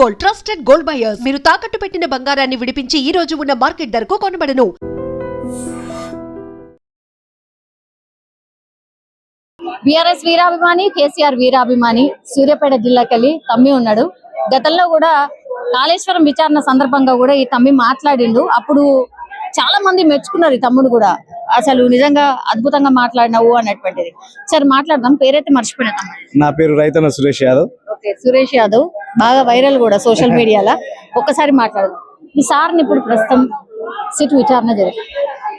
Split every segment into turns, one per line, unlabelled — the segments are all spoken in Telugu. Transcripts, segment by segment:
Gold, trusted gold buyers. మీరు తాకట్టు పెట్టిన బంగారాన్ని విడిపించి ఈ రోజు ఉన్న మార్కెట్ ధరకు కొనబడను.
బీఆర్ఎస్ వీరాభిమాని, కేసీఆర్ వీరాభిమాని సూర్యాపేట జిల్లాకెళ్ళి తమ్మి ఉన్నాడు. గతంలో కూడా కాళేశ్వరం విచారణ సందర్భంగా కూడా ఈ తమ్మి మాట్లాడిండు. అప్పుడు చాలా మంది మెచ్చుకున్నారు ఈ తమ్ముడు కూడా, అసలు నిజంగా అద్భుతంగా మాట్లాడినావు అన్నటువంటిది. సరే మాట్లాడదాం. పేరైతే మర్చిపోయినా.
నా పేరు రైతన్న సురేష్ యాదవ్.
ఓకే, సురేష్ యాదవ్ బాగా వైరల్ కూడా సోషల్ మీడియాలో. ఒక్కసారి మాట్లాడదాం. ఈ సార్ని ఇప్పుడు ప్రస్తుతం సిట్ విచారణ జరిగింది.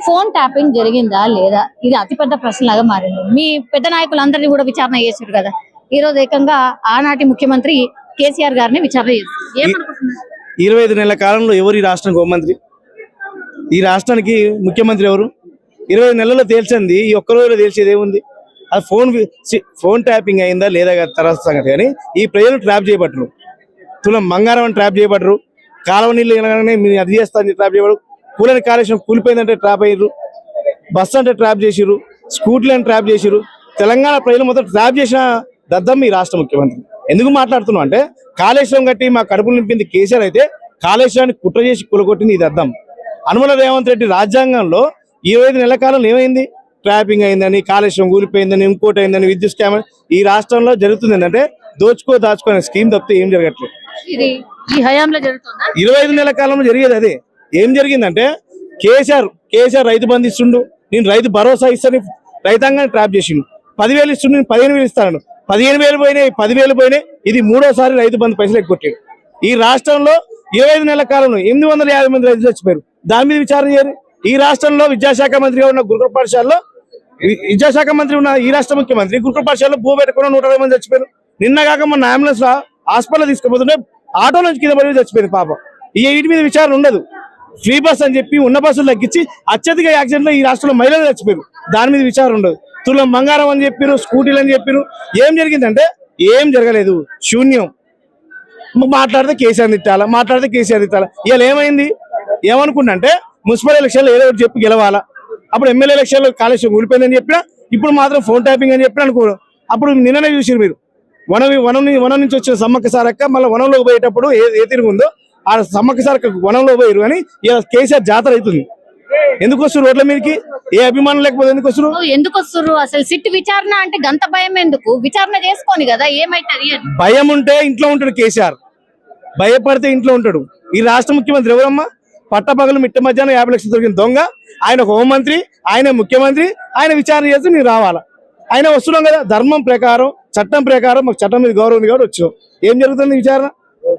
ఫోన్ ట్యాపింగ్ జరిగిందా లేదా, ఇది అతిపెద్ద ప్రశ్నలాగా మారింది. మీ పెద్ద నాయకులందరినీ కూడా విచారణ చేశారు కదా, ఈ రోజు ఏకంగా ఆనాటి ముఖ్యమంత్రి కేసీఆర్ గారిని విచారణ చేశారు.
25 నెలల కాలంలో ఎవరు ఈ రాష్ట్రానికి హోంమంత్రి? ఈ రాష్ట్రానికి ముఖ్యమంత్రి ఎవరు? 20 నెలల్లో తేల్చింది ఈ ఒక్క రోజులో తేల్చేది ఏముంది? అది ఫోన్ ట్యాపింగ్ అయిందా లేదా తర్వాత సంగతి. కానీ ఈ ప్రజలు ట్రాప్ చేయబట్టరు. తులం బంగారం అని ట్రాప్ చేయబట్టరు. కాలువ నీళ్ళు మీరు అది చేస్తారని ట్రాప్ చేయబడరు. కూలని కాళేశ్వరం కూలిపోయిందంటే ట్రాప్ అయ్యారు. బస్సు అంటే ట్రాప్ చేసిరు. స్కూటీలను ట్రాప్ చేసిరు. తెలంగాణ ప్రజలు మొత్తం ట్రాప్ చేసిన దద్దం ఈ రాష్ట్ర ముఖ్యమంత్రి. ఎందుకు మాట్లాడుతున్నాం అంటే, కాళేశ్వరం కట్టి మా కడుపులు నింపింది కేసీఆర్ అయితే కాళేశ్వరాన్ని కుట్ర చేసి కూలగొట్టింది ఈ దద్దం. అనుమల రేవంత్ రెడ్డి రాజ్యాంగంలో 25 నెలల కాలంలో ఏమైంది? ట్రాపింగ్ అయిందని, కాళేశ్వరం కూలిపోయిందని, ఇంకోటి అయిందని, విద్యుత్ స్కామ్ ఈ రాష్ట్రంలో జరుగుతుంది. ఏంటంటే దాచుకునే స్కీమ్ తప్పితే ఏం జరగట్లేదు. 25 నెలల కాలంలో జరిగేది అదే. ఏం జరిగిందంటే, కేసీఆర్ రైతు బంధు ఇస్తుండు, నేను రైతు భరోసా ఇస్తాను, రైతాంగాన్ని ట్రాప్ చేసిండు. 10,000 ఇస్తుండు, నేను 15,000 ఇస్తాను. 15,000 పోయినాయి, 10,000 పోయినాయి. ఇది 3వ రైతు బంధు పైసలు ఎక్కొట్టాడు. ఈ రాష్ట్రంలో 25 నెలల కాలంలో 850 మంది రైతులు చచ్చిపోయారు. దాని మీద విచారణ చేయరు. ఈ రాష్ట్రంలో విద్యాశాఖ మంత్రిగా ఉన్న గురుకుల పాఠశాలలో విద్యాశాఖ మంత్రి ఉన్న ఈ రాష్ట్ర ముఖ్యమంత్రి గురుకుల పాఠశాలలో భూ పెట్టుకున్న 120 మంది చచ్చిపోయారు. నిన్నగాక మొన్న అంబులెన్స్ హాస్పిటల్ తీసుకుపోతుంటే ఆటో నుంచి కింద పడి చచ్చిపోయింది పాపం. వీటి మీద విచారణ ఉండదు. ఫ్రీ బస్ అని చెప్పి ఉన్న బస్సులు తగ్గించి అత్యధిక యాక్సిడెంట్లో ఈ రాష్ట్రంలో మహిళలు చచ్చిపోయారు. దాని మీద విచారణ ఉండదు. తులం బంగారం అని చెప్పారు, స్కూటీలు అని చెప్పారు. ఏం జరిగిందంటే ఏం జరగలేదు, శూన్యం. మాట్లాడితే కేసీఆర్ తిట్టాలా, ఇవాళ ఏమైంది? ఏమనుకుంటే మున్సిపల్ ఎలక్షన్లో ఏదో ఒకటి చెప్పి గెలవాలా. అప్పుడు ఎమ్మెల్యే ఎలక్షన్లో కాళేశ్వరం ఊడిపోయిందని చెప్పినా, ఇప్పుడు మాత్రం ఫోన్ ట్యాపింగ్ అని చెప్పినా అనుకోరు. అప్పుడు నిన్ననే చూసారు మీరు, వనం నుంచి వచ్చిన సమ్మక్క సారక్క మళ్ళీ వనంలోకి పోయేటప్పుడు ఏ తిరుగుందో ఆ సమ్మక్క సారక్క వనంలో పోయారు. అని ఇలా కేసీఆర్ జాతర అవుతుంది. ఎందుకు వస్తారు రోడ్ల మీదకి? ఏ అభిమానం లేకపోతే ఎందుకు వస్తారు?
అసలు సిట్ విచారణ అంటే గంత భయం ఎందుకు? విచారణ చేసుకోని కదా, ఏమైతుంది?
భయం ఉంటే ఇంట్లో ఉంటాడు కేసీఆర్, భయపడితే ఇంట్లో ఉంటాడు. ఈ రాష్ట్ర ముఖ్యమంత్రి ఎవరమ్మా? పట్టపగలు మిట్ట మధ్యాహ్నం 50 లక్షలు దొరికిన దొంగ. ఆయన హోంమంత్రి, ఆయన ముఖ్యమంత్రి, ఆయన విచారణ చేస్తే మీరు రావాలా? ఆయన వస్తున్నాం కదా, ధర్మం ప్రకారం చట్టం ప్రకారం మాకు చట్టం మీద గౌరవం ఉంది కాబట్టి వచ్చాం. ఏం జరుగుతుంది విచారణ?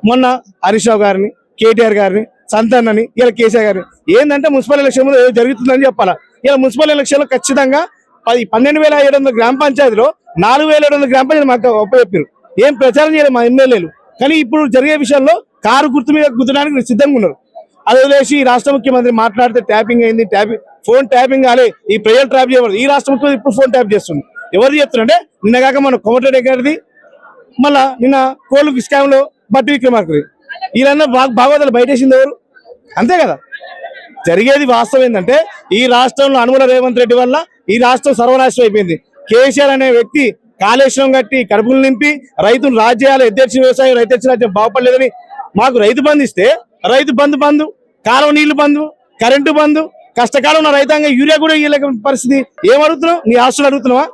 మొన్న హరీష్ రావు గారిని, కేటీఆర్ గారిని, సంతానని, ఇలా కేసీఆర్ గారిని ఏంటంటే మున్సిపల్ ఎలక్షన్ ఏదో జరుగుతుందని చెప్పాలా. ఇలా మున్సిపల్ ఎలక్షన్ లో ఖచ్చితంగా 12,700 గ్రామ పంచాయతీలో 4,700 గ్రామ పంచాయతీ మాకు ఒప్పచెప్పారు. ఏం ప్రచారం చేయలేదు మా ఎమ్మెల్యేలు. కానీ ఇప్పుడు జరిగే విషయంలో కారు గుర్తు మీద గుర్తుడానికి సిద్ధంగా ఉన్నారు. అది వదిలేసి ఈ రాష్ట్ర ముఖ్యమంత్రి మాట్లాడితే ట్యాపింగ్ అయింది, ఫోన్ ట్యాపింగ్ కాలే, ఈ ప్రజలు ట్యాప్ చేయబడదు. ఈ రాష్ట్ర ముఖ్యమంత్రి ఇప్పుడు ఫోన్ ట్యాప్ చేస్తుంది. ఎవరు చెప్తున్నారంటే, నిన్నగాక మన కోమటిరెడ్డి గారిది, మళ్ళా నిన్న కోళ్ళు స్కామ్ లో బట్టి విక్రమార్కుది, వీళ్ళన్నా భాగవతాలు బయటేసింది ఎవరు? అంతే కదా. జరిగేది వాస్తవం ఏంటంటే, ఈ రాష్ట్రంలో అనుమల రేవంత్ రెడ్డి వల్ల ఈ రాష్ట్రం సర్వనాశనం అయిపోయింది. కేసీఆర్ అనే వ్యక్తి కాళేశ్వరం కట్టి కడుపులు నింపి రైతులు రాజ్యాలు ఎద్దేర్చి వ్యవసాయం రైతు రాజ్యం బాగుపడలేదని మాకు రైతు బంధు ఇస్తే, రైతు బంధు, కాలువ నీళ్లు బంధు, కరెంటు బంధు, కష్టకాలం ఉన్న రైతాంగం యూరియా కూడా ఇవ్వలేక పరిస్థితి. ఏం అడుగుతున్నావు? నీ ఆస్తులు అడుగుతున్నావా?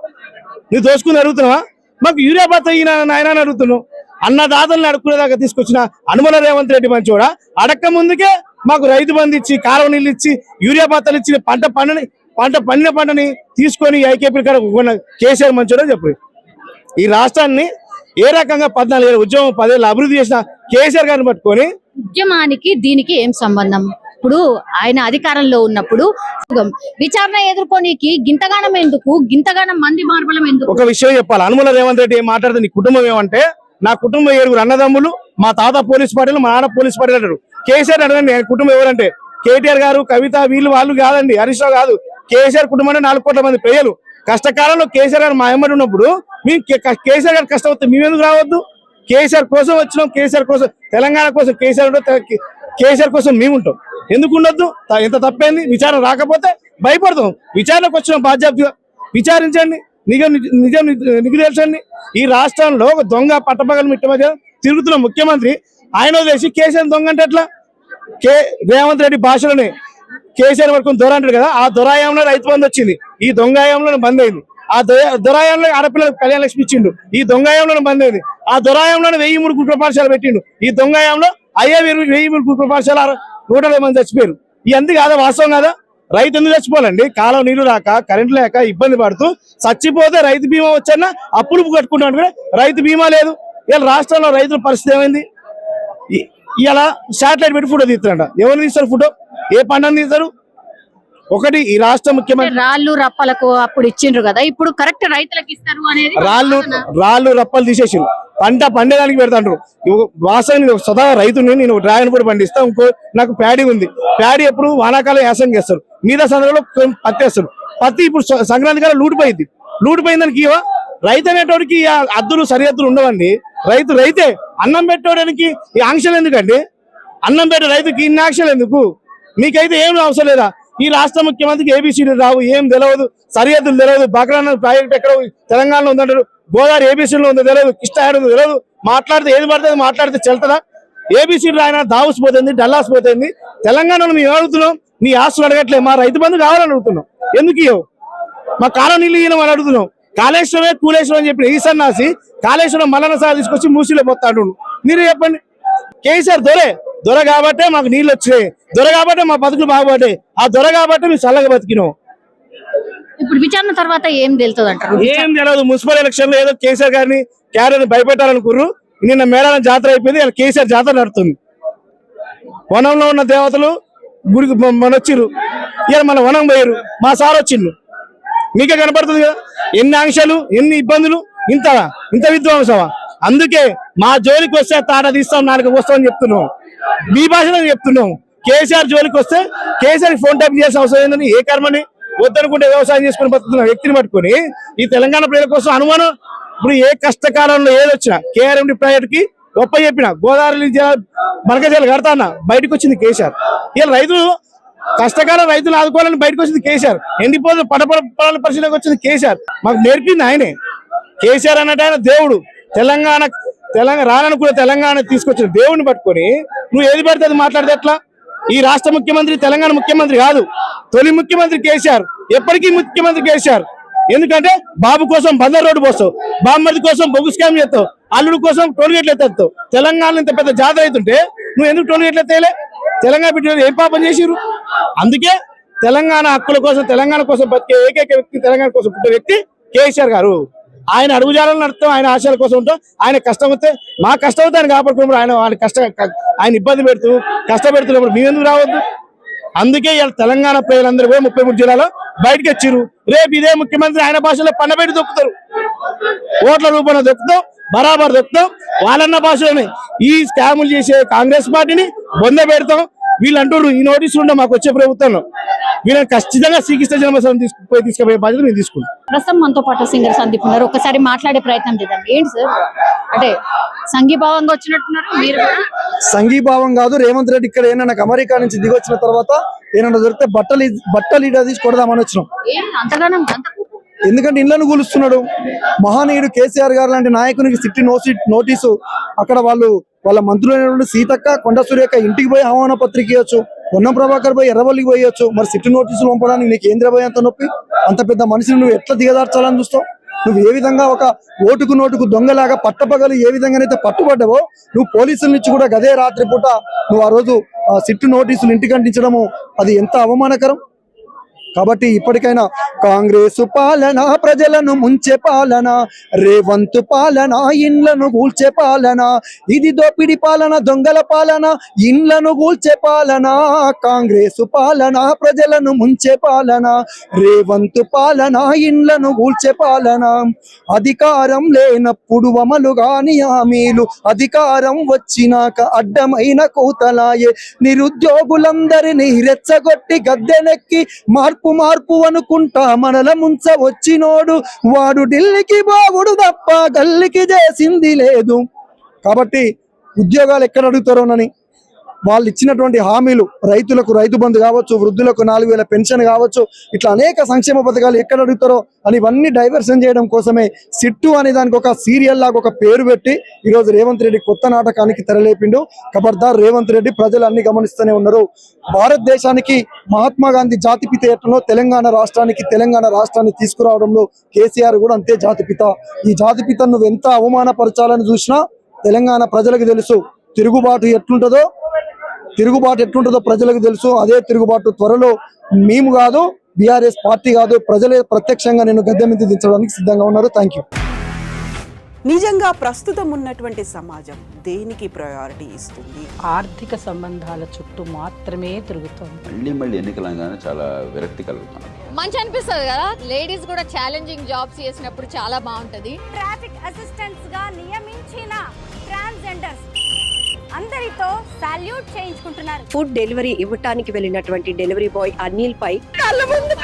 నీ దోసుకుని అడుగుతున్నావా? మాకు యూరియా బత్త ఈయన నాయన అడుగుతున్నావు. అన్నదాతలను అడుక్కునేదాకా తీసుకొచ్చిన అనుమల రేవంత్ రెడ్డి మంచోడా? అడక్క ముందుకే మాకు రైతు బంధు ఇచ్చి, కాలువ నీళ్ళు ఇచ్చి, యూరియా బత్తలు ఇచ్చి పండిన పంటని తీసుకొని ఐకేపీ కాడ కేసీఆర్ మంచోడా చెప్పు. ఈ రాష్ట్రాన్ని ఏ రకంగా 14 ఏళ్ళ ఉద్యమం 10 ఏళ్ళు అభివృద్ధి చేసిన కేసీఆర్ గారిని పట్టుకొని,
ఉద్యమానికి దీనికి ఏం సంబంధం? ఇప్పుడు ఆయన అధికారంలో ఉన్నప్పుడు విచారణ ఎదుర్కోనికి గింతగానం ఎందుకు, గింతగానం మంది మార్బలం ఎందుకు?
ఒక విషయం చెప్పాలి. అనుమల రేవంత్ రెడ్డి ఏం మాట్లాడితే, నీ కుటుంబం ఏమంటే, నా కుటుంబం 7 అన్నదమ్ములు, మా తాత పోలీస్ పార్టీలు, మా నాన్న పోలీస్ పార్టీ అంటారు. కేసీఆర్ అడగండి కుటుంబం ఎవరంటే, కేటీఆర్ గారు, కవిత, వాళ్ళు కాదండి, హరీష్ రావు కాదు. కేసీఆర్ కుటుంబం అంటే 4 కోట్ల మంది ప్రజలు. కష్టకాలంలో కేసీఆర్ గారు మా ఎమ్మడి ఉన్నప్పుడు మేము కేసీఆర్ గారు కష్టం వస్తే మేమెందుకు రావద్దు? కేసీఆర్ కోసం వచ్చినాం, కేసీఆర్ కోసం, తెలంగాణ కోసం కేసీఆర్ కోసం మేము ఉంటాం. ఎందుకు ఉండొద్దు? ఎంత తప్పైంది? విచారణ రాకపోతే భయపడతాం. విచారణకు వచ్చిన బాధ్యతగా విచారించండి, నిజం తెలుసండి. ఈ రాష్ట్రంలో దొంగ పట్టపగలు మిట్ట మధ్య తిరుగుతున్న ముఖ్యమంత్రి ఆయన వదిలేసి కేసీఆర్ దొంగ అంటే ఎట్లా? రేవంత్ రెడ్డి భాషలోనే కేసీఆర్ వరకు దొర అంటాడు కదా, ఆ దొరాయంలో రైతు బంధు వచ్చింది, ఈ దొంగాయంలో బంద్ అయింది. ఆ దొరాయంలో ఆడపిల్లలకు కళ్యాణ లక్ష్మి ఇచ్చిండు, ఈ దొంగాయంలో బంద్ అయింది. ఆ దొరాయంలో 1003 గురుకుల పాఠశాల పెట్టిండు, ఈ దొంగాయంలో 1003 గురుకుల పాఠశాల 120 మంది చచ్చిపోయారు. ఇవన్నీ కాదా వాస్తవం కాదా? రైతు ఎందుకు చచ్చిపోవాలండి? కాలం నీళ్లు రాక కరెంట్ లేక ఇబ్బంది పడుతూ చచ్చిపోతే రైతు బీమా వచ్చన్నా అప్పులు కట్టుకుంటాడు కూడా రైతు బీమా లేదు. ఇలా రాష్ట్రంలో రైతుల పరిస్థితి ఏమైంది? ఇలా శాటిలైట్ పెట్టి ఫోటో తీస్తారంట. ఎవరు తీస్తారు ఫోటో? ఏ పంటను తీస్తారు? ఒకటి ఈ రాష్ట్ర ముఖ్యమంత్రి
రాళ్ళు రప్పలకు అప్పుడు ఇచ్చిండ్రు కదా, ఇప్పుడు కరెక్ట్ రైతులకు ఇస్తారు అనేది
రాళ్ళు రప్పలు తీసేసి పంట పండేదానికి పెడతాండ్రు. వాస్తవానికి స్వతహా రైతుని నేను డ్రాగన్ ఫ్రూట్ పండిస్తా, ఇంకో నాకు ప్యాడీ ఉంది, ప్యాడీ ఎప్పుడు వానాకాలం యాసం చేస్తారు, మీద సందర్భంలో పత్తి వేస్తారు. పత్తి ఇప్పుడు సంక్రాంతి కాలం లూటిపోయిందానికి ఇవా రైతు అనేటోడికి అద్దులు సరిహద్దులు ఉండవండి. రైతే అన్నం పెట్టడానికి ఈ ఆంక్షలు ఎందుకండి? అన్నం పెట్టే రైతుకి ఇన్ని ఆంక్షలు ఎందుకు? మీకైతే ఏం అవసరం లేదా? ఈ రాష్ట్ర ముఖ్యమంత్రికి ఏబిసిడి రావు, ఏం తెలియదు, సరిహద్దులు తెలియదు, బక్రాన ప్రాజెక్ట్ ఎక్కడ తెలంగాణలో ఉందంటారు, గోదావరి ఏబిసిడిలో ఉందో తెలియదు, కిష్ట ఉందో తెలియదు, మాట్లాడితే ఏది పడుతుంది మాట్లాడితే చెల్తుందా? ఏబిసిడి రాయన దావుస్ పోతుంది, డల్లాస్ పోతుంది. తెలంగాణలో మేము అడుగుతున్నాం, నీ ఆస్తులు అడగట్లే, మా రైతు బంధు కావాలని అడుగుతున్నాం. ఎందుకు ఇవ్వవు? మా కాలం నీళ్ళు ఇవ్వడం అని అడుగుతున్నాం. కాళేశ్వరమే కూలేశ్వరం అని చెప్పిన ఈ సన్నాసి కాళేశ్వరం మల్లన్న సార్ తీసుకొచ్చి మూసిలో పోతాడు. మీరు చెప్పండి. కేసీఆర్ దొర కాబట్టే మాకు నీళ్ళు వచ్చినాయి, దొర కాబట్టే మా బతుకులు బాగుపడ్డాయి, ఆ దొర కాబట్టే మేము చల్లగా బతికినాం.
ఇప్పుడు విచారణ తర్వాత ఏం తెలుస్తుంది అంటారు?
ఏం తెలియదు. మున్సిపల్ ఎలక్షన్ లో ఏదో కేసీఆర్ గారిని క్యారెట్ భయపెట్టాలనుకుర్రు. నిన్న మేడారం జాతర అయిపోయింది, ఇలా కేసీఆర్ జాతర నడుతుంది. వనంలో ఉన్న దేవతలు గుడికి మన వచ్చిర్రు, ఇలా మన వనం పోయారు, మా సార్ వచ్చిండు. మీకే కనపడుతుంది కదా ఎన్ని ఆంక్షలు, ఎన్ని ఇబ్బందులు, ఇంత విధ్వంసమా? అందుకే మా జోలికి వస్తే తాట తీస్తాం, నాలుగు వస్తామని చెప్తున్నాం, మీ భాషలో చెప్తున్నాం. కేసీఆర్ జోలికి వస్తే కేసీఆర్ ఫోన్ ట్యాప్ చేసే అవసరం ఏందని, ఏ కర్మని వద్దనుకుంటే వ్యవసాయం చేసుకుని బతుకుతున్న వ్యక్తిని పట్టుకొని ఈ తెలంగాణ ప్రజల కోసం అనుమానం. ఇప్పుడు ఏ కష్టకాలంలో ఏదొచ్చినా కేఆర్ఎండి ప్రాజెక్ట్ కి గొప్ప చెప్పిన, గోదావరి మరకజాలు కడతానా బయటకు వచ్చింది కేసీఆర్. ఇలా రైతులు కష్టకాలం రైతులు ఆదుకోవాలని బయటకు వచ్చింది కేసీఆర్. ఎండిపోతే పొలాల పరిశీలనకు వచ్చింది కేసీఆర్. మాకు నేర్పింది ఆయనే. కేసీఆర్ అన్నట్టు ఆయన దేవుడు. తెలంగాణ రాననుకున్న తెలంగాణ తీసుకొచ్చిన దేవుడిని పట్టుకొని నువ్వు ఏది పడితే అది మాట్లాడితే ఎట్లా? ఈ రాష్ట్ర ముఖ్యమంత్రి తెలంగాణ ముఖ్యమంత్రి కాదు, తొలి ముఖ్యమంత్రి కేసీఆర్, ఎప్పటికీ ముఖ్యమంత్రి కేసీఆర్. ఎందుకంటే బాబు కోసం బందర్ రోడ్డు పోస్తావు, బామ్మర్ది కోసం బొగ్గు స్కామ్ చేస్తావు, అల్లుడు కోసం టోల్గేట్లు ఎత్తేస్తావు. తెలంగాణలో ఇంత పెద్ద జాతర అవుతుంటే నువ్వు ఎందుకు టోల్గేట్లు ఎత్తేలే? తెలంగాణ బిడ్డలు ఏం పాపం చేసిరు? అందుకే తెలంగాణ హక్కుల కోసం, తెలంగాణ కోసం బతికే ఏకైక వ్యక్తి, తెలంగాణ కోసం పుట్టిన వ్యక్తి కేసీఆర్ గారు. ఆయన అడుగుజాలను నడుస్తాం, ఆయన ఆశయాల కోసం ఉంటాం. ఆయన కష్టం వస్తే మా కష్టం అవుతా ఆయన కాపాడుకున్నప్పుడు ఆయన ఇబ్బంది పెడుతూ కష్టపెడుతున్నప్పుడు మేమెందుకు రావద్దు? అందుకే ఇలా తెలంగాణ ప్రజలందరూ కూడా 33 జిల్లాలో బయటకు వచ్చిర్రు. రేపు ఇదే ముఖ్యమంత్రి ఆయన భాషలో పన్నబెట్టి దొక్కుతారు, ఓట్ల రూపంలో దొక్కుతాం, బరాబర్ దొక్కుతాం. వాళ్ళన్న భాషలోనే ఈ స్కాములు చేసే కాంగ్రెస్ పార్టీని బొంద పెడతాం. వీళ్ళు అంటారు ఈ నోటీసులు ఉండే మాకు వచ్చే ప్రభుత్వంలో, వీళ్ళని ఖచ్చితంగా శ్రీకృష్ణ జన్మస్థానం తీసుకుపోయే బాధ్యత మేము తీసుకుంటాం.
ప్రస్తుతం మనతో పాటు సింగర్ సందీప్ ఉన్నారు, ఒకసారి మాట్లాడే ప్రయత్నం చేద్దాం. ఏంటి సార్, అంటే సంఘీభావంగా వచ్చినట్టున్నారు మీరు?
సంఘీభావం కాదు, రేవంత్ రెడ్డి ఇక్కడ ఏమన్నా అమెరికా నుంచి దిగొచ్చిన తర్వాత ఏమన్నా దొరికితే బట్టలు ఇడ తీసి కొడదామని వచ్చినాం. ఎందుకంటే ఇళ్లను కూలుస్తున్నాడు. మహానీయుడు కేసీఆర్ గారు లాంటి నాయకునికి సిట్టి నోటీసు, అక్కడ వాళ్ళ మంత్రులైనటువంటి సీతక్క, కొండ సూర్యక్క ఇంటికి పోయి ఆహ్వాన పత్రిక ఇవ్వచ్చు, పొన్నం ప్రభాకర్ పోయి ఎర్రవల్లికి పోయొచ్చు. మరి సిట్టి నోటీసులు పంపడానికి నీకు ఏంద్ర పోయి అంత నొప్పి? అంత పెద్ద మనిషిని నువ్వు ఎట్లా దిగదార్చాలని చూస్తావు? నువ్వు ఏ విధంగా ఒక ఓటుకు నోటుకు దొంగలాగా పట్టపగలు ఏ విధంగానైతే పట్టుబడ్డావో, నువ్వు పోలీసుల నుంచి కూడా గదే రాత్రిపూట నువ్వు ఆ రోజు సిట్టు నోటీసులు ఇంటికి అంటించడము అది ఎంత అవమానకరం. కాబట్టి ఇప్పటికైనా కాంగ్రెస్ పాలన ప్రజలను ముంచే పాలన, రేవంత్ పాలన ఇండ్లను కూల్చే పాలన, ఇది దోపిడి పాలన, దొంగల పాలన, ఇండ్లను కూల్చే పాలన. కాంగ్రెస్ పాలన ప్రజలను ముంచే పాలన, రేవంత్ పాలన ఇండ్లను కూల్చే పాలన. అధికారం లేనప్పుడు అమలు గాని హామీలు, అధికారం వచ్చినాక అడ్డమైన కూతలాయే. నిరుద్యోగులందరినీ రెచ్చగొట్టి గద్దెనెక్కి మార్పు అనుకుంటా మనల ముంచ వచ్చినోడు, వాడు ఢిల్లీకి బాగుడు తప్ప గల్లికి చేసింది లేదు. కాబట్టి ఉద్యోగాలు ఎక్కడ అడుగుతారోనని వాళ్ళు ఇచ్చినటువంటి హామీలు, రైతులకు రైతు బంధు కావచ్చు, వృద్ధులకు 4,000 పెన్షన్ కావచ్చు, ఇట్లా అనేక సంక్షేమ పథకాలు ఎక్కడ అడుగుతారో అని ఇవన్నీ డైవర్షన్ చేయడం కోసమే సిట్టు అనే దానికి ఒక సీరియల్ లాగా ఒక పేరు పెట్టి ఈరోజు రేవంత్ రెడ్డి కొత్త నాటకానికి తెరలేపిండు. ఖబర్దార్ రేవంత్ రెడ్డి, ప్రజలు అన్ని గమనిస్తూనే ఉన్నారు. భారతదేశానికి మహాత్మా గాంధీ జాతిపిత ఎట్లనో తెలంగాణ రాష్ట్రాన్ని తీసుకురావడంలో కేసీఆర్ కూడా అంతే జాతిపిత. ఈ జాతిపితను నువ్వు ఎంత అవమానపరచాలని చూసినా తెలంగాణ ప్రజలకు తెలుసు. తిరుగుబాటు ఎట్లుంటుందో ప్రజలకు తెలుసు. అదే తిరుగుబాటు త్వరలో మేము కాదు, బీఆర్ఎస్ పార్టీ కాదు, ప్రజలే ప్రత్యక్షంగా నేను గద్దె మీద దించడానికి సిద్ధంగా ఉన్నారు. Thank you.
నిజంగా ప్రస్తుతం ఉన్నటువంటి సమాజం దేనికి ప్రయారిటీ ఇస్తుంది?
ఆర్థిక సంబంధాల చుట్టూ మాత్రమే తిరుగుతోంది.
మళ్ళీ ఎన్నికలంగానే చాలా విరక్తి కలుగుతున్నాం.
మంచి అనిపిస్తుంది కదా, లేడీస్ కూడా ఛాలెంజింగ్ జాబ్స్ చేసినప్పుడు చాలా బాగుంటది.
ట్రాఫిక్ అసిస్టెంట్స్ గా నియమించిన ట్రాన్స్జెండర్స్ అందరితో సాల్యూట్ చేయించుకుంటున్నారు.
ఫుడ్ డెలివరీ ఇవ్వటానికి వెళ్ళినటువంటి డెలివరీ బాయ్ అనిల్ పై కళ్ళ ముందు